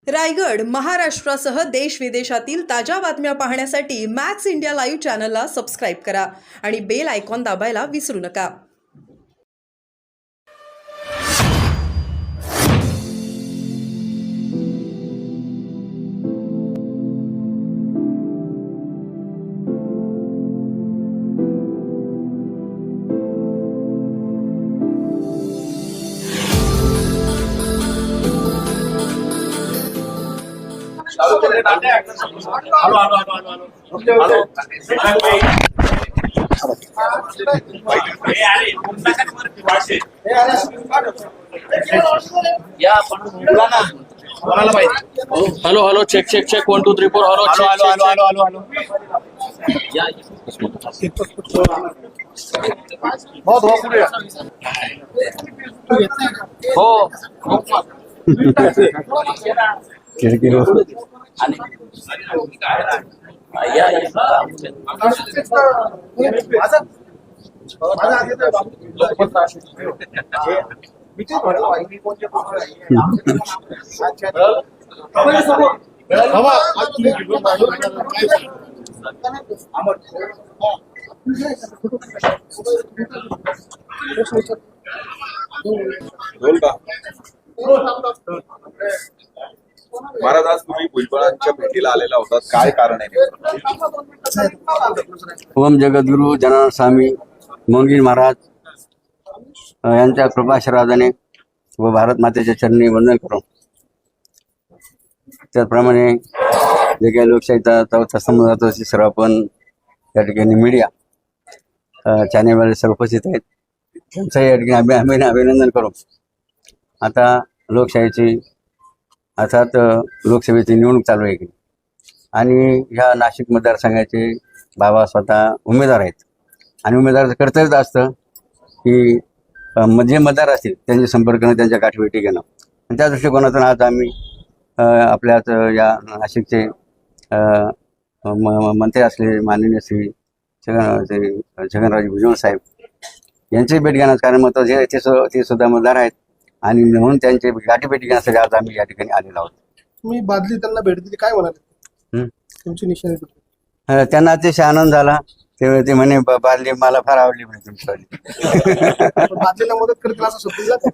रायगड, महाराष्ट्रासह देश विदेशातील ताज्या बातम्या पाहण्यासाठी मॅक्स इंडिया लाईव्ह चॅनलला सबस्क्राईब करा आणि बेल आयकॉन दाबायला विसरू नका. Hello hello check check check 1 2 3 4 hello hello महाराज, आज तुम्ही भुजबळांच्या भेटीला आलेला होता, काय कारण आहे? ओम जगद्गुरु जनार्दन स्वामी मोंगीर महाराज यांच्या कृपाआशीर्वादाने व भारत मातेच्या चरणी वंदन करून त्याचप्रमाणे जे काही लोकशाहीचा चौथा स्तंभ जातो सर्व आपण या ठिकाणी मीडिया चॅनेलवाले सर्व उपस्थित आहेत, त्यांचंही या ठिकाणी आम्ही अभिनंदन करू. आता लोकशाहीची अर्थात लोकसभेची निवडणूक चालू आहे आणि ह्या नाशिक मतदारसंघाचे बाबा स्वतः उमेदवार आहेत आणि उमेदवाराचं कर्तव्यच असतं की जे मतदार असतील त्यांचे संपर्क करणं, त्यांच्या गाठीभेटी घेणं. आणि त्या दृष्टिकोनातून आज आम्ही आपल्याच या नाशिकचे मंत्री असलेले माननीय श्री छगनरावजी भुजबळ साहेब यांची भेट घेण्याचं कारण मत जे ते सुद्धा मतदार आहेत आणि म्हणून त्यांची गाठीभेटी घेण्यासाठी आज आम्ही या ठिकाणी आलेलो आहोत. तुम्ही बादली त्यांना भेट दिली, काय म्हणाले? तुमची निशाणी त्यांना अतिशय आनंद झाला. ते म्हणे बादली मला फार आवडली म्हणे तुमची. बादलीला मदत करतील असं शब्द दिला का?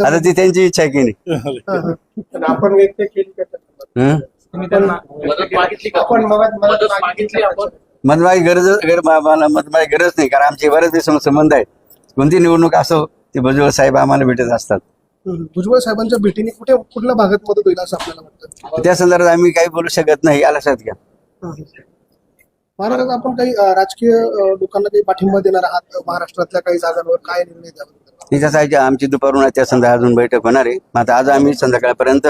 आता ती त्यांची इच्छा आहे की नाही. आपण व्यक्त केली मतमागी गरज नाही, कारण आमचे बरेच संबंध आहेत. कोणती निवडणूक असो ते भुजबळ साहेब आम्हाला भेटत असतात. भुजबळ साहेबांच्या भेटीने कुठल्या भागात मदत होईल असं आपल्याला वाटतं? त्या संदर्भात आम्ही काही बोलू शकत नाही, या लक्षात घ्या. महाराज, आपण काही राजकीय लोकांना काही पाठिंबा देणार आहात महाराष्ट्रातल्या काही जागांवर, काय निर्णय द्यावा? त्यासाठी आमची दुपारून त्या संदर्भात अजून बैठक होणार आहे. आता आज आम्ही संध्याकाळपर्यंत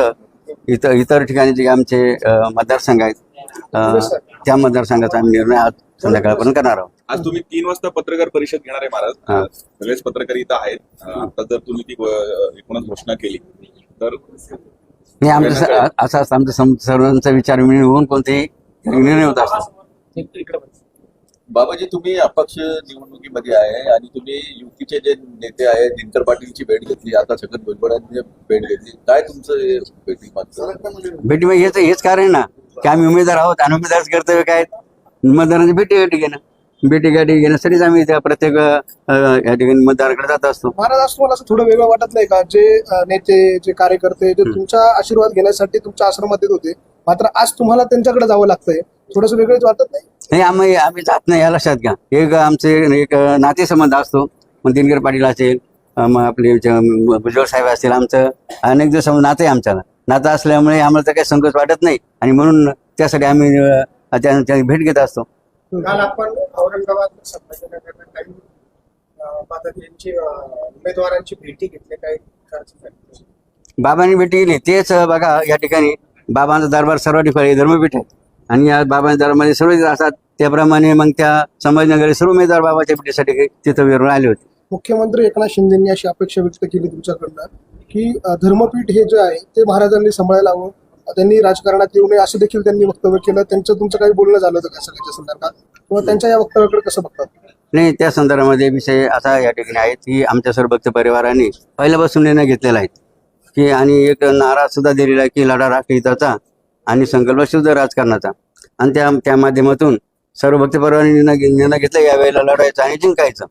इतर ठिकाणी जे आमचे मतदारसंघ आहेत त्या मतदारसंघाचा आम्ही निर्णय आज संध्याकाळपर्यंत करणार आहोत. आज तुम्ही 3 वाजता पत्रकार परिषद घेणार आहे महाराज. सगळेच पत्रकार इथं आहेत. आता जर तुम्ही ती एकूणच घोषणा केली तर नाही, आमचं असा आमचा सर्वांचा विचार होऊन कोणतेही निर्णय होत असतो. बाबाजी, तुम्ही अपक्ष निवडणुकीमध्ये आहे आणि तुम्ही युतीचे जे नेते आहेत दिनकर पाटीलची भेट घेतली, आता छगन भुजबळांची भेट घेतली, काय तुमचं भेटी मागचं? भेटी मग हेच कारण ना की आम्ही उमेदवार आहोत आणि उमेदवाराचं कर्तव्य काय मतदारांची भेटीगाठी घेणं. भेटीगाठी घेण्यासाठीच आम्ही त्या प्रत्येक या ठिकाणी मतदाराकडे जात असतो. महाराज, आज तुम्हाला असं थोडं वेगळं वाटत नाही का, जे नेते जे कार्यकर्ते जे तुमचा आशीर्वाद घेण्यासाठी तुमच्या आश्रमात येत होते, मात्र आज तुम्हाला त्यांच्याकडे जावं लागतंय, थोडंसं वेगळंच वाटत नाही? नाही, आम्ही जात नाही, या लक्षात घ्या. एक आमचे एक नातेसंबंध असतो. मग दिनकर पाटील असेल, मग आपले भुजबळ साहेब असतील, आमचं अनेक दिवस नातं आहे. आमच्याला नातं असल्यामुळे आम्हाला तर काही संकोच वाटत नाही आणि म्हणून त्यासाठी आम्ही त्यांची भेट घेत असतो. काल आपण औरंगाबाद संभाजीनगर काही यांची उमेदवारांची भेटी घेतली, काही बाबांनी भेटी गेली तेच बघा. या ठिकाणी बाबांचा दरबार सर्व ठिकाणी धर्मपीठ आहे आणि या बाबांच्या दरबारमध्ये सर्व असतात. त्याप्रमाणे मग त्या संभाजीनगर सर्व उमेदवार बाबाच्या भेटीसाठी तिथं विरून आले होते. मुख्यमंत्री एकनाथ शिंदेंनी अशी अपेक्षा व्यक्त केली तुमच्याकडनं की धर्मपीठ हे जे आहे ते महाराजांनी सांभाळायला हवं, त्यांनी राजकारणात येऊ नये असं देखील त्यांनी वक्तव्य केलं. तुमचं काही बोलणं झालं होतं का सगळ्याच्या संदर्भात, किंवा त्यांच्या या वक्तव्याकडे कसं बघतात? नाही, त्या संदर्भामध्ये विषय असा या ठिकाणी आहे की आमच्या सर्व भक्त परिवाराने पहिल्यापासून निर्णय घेतलेला आहे की आणि एक नारा सुद्धा दिलेला आहे की लढा राष्ट्रहिताचा आणि संकल्प शुद्ध राजकारणाचा, आणि त्या माध्यमातून सर्व भक्तपरावांनी निर्णय घेतला यावेळेला लढायचं आणि जिंकायचं.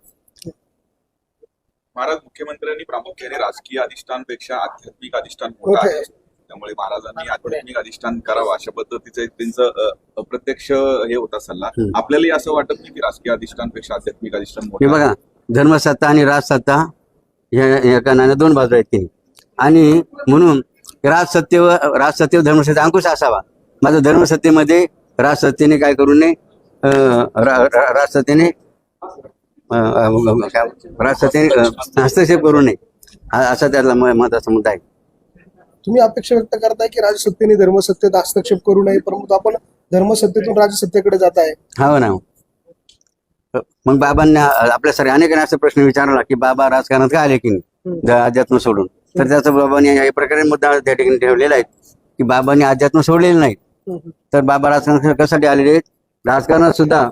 महाराज, मुख्यमंत्र्यांनी प्रामुख्याने राजकीय अधिष्ठानपेक्षा आध्यात्मिक अधिष्ठान मोठं मोठं आहे, आहे. त्यामुळे महाराजांनी आध्यात्मिक अधिष्ठान करावं अशा पद्धतीचं त्यांचं अप्रत्यक्ष हे होता सल्ला. आपल्यालाही असं वाटत नाही की राजकीय अधिष्ठानपेक्षा आध्यात्मिक अधिष्ठान हे मोठं आहे? बघा, धर्मसत्ता आणि राजसत्ता या कानाने दोन बाजू आहेत की नाही, आणि म्हणून राजसत्तेवर धर्मसत्ता अंकुश असावा. माझं धर्मसत्तेमध्ये राजसत्तेने काय करू नये, राजसत्तेने हस्तक्षेप करू नये असा त्यातला महत्वाचा मुद्दा आहे. तुम्ही अपेक्षा व्यक्त करताय की राजसत्तेने धर्मसत्तेत हस्तक्षेप करू नये, परंतु आपण धर्मसत्तेतून राजसत्तेकडे जात आहे. हो ना. मग बाबांना आपल्या सारे अनेकांनी असा प्रश्न विचारला की बाबा राजकारणात का आले की नाही अध्यात्म सोडून, तर त्याचा बाबांनी या प्रकारे मुद्दा त्या ठिकाणी ठेवलेला आहे की बाबांनी अध्यात्म सोडलेलं नाही, तर बाबा राजकारणात कशासाठी आलेले आहेत. राजकारणात सुद्धा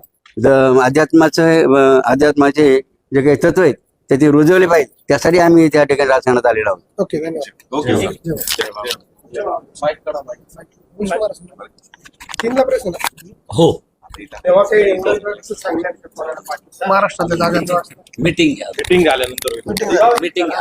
अध्यात्माचे जे काही तत्व आहेत ते रुजवले पाहिजे, त्यासाठी आम्ही त्या ठिकाणी राजकारणात आलेलो आहोत. ओके, धन्यवाद. ओके. तीनला प्रश्न हो, तेव्हा काही महाराष्ट्रातल्या जागांचा मीटिंग घ्या. मीटिंग आल्यानंतर मीटिंग घ्या.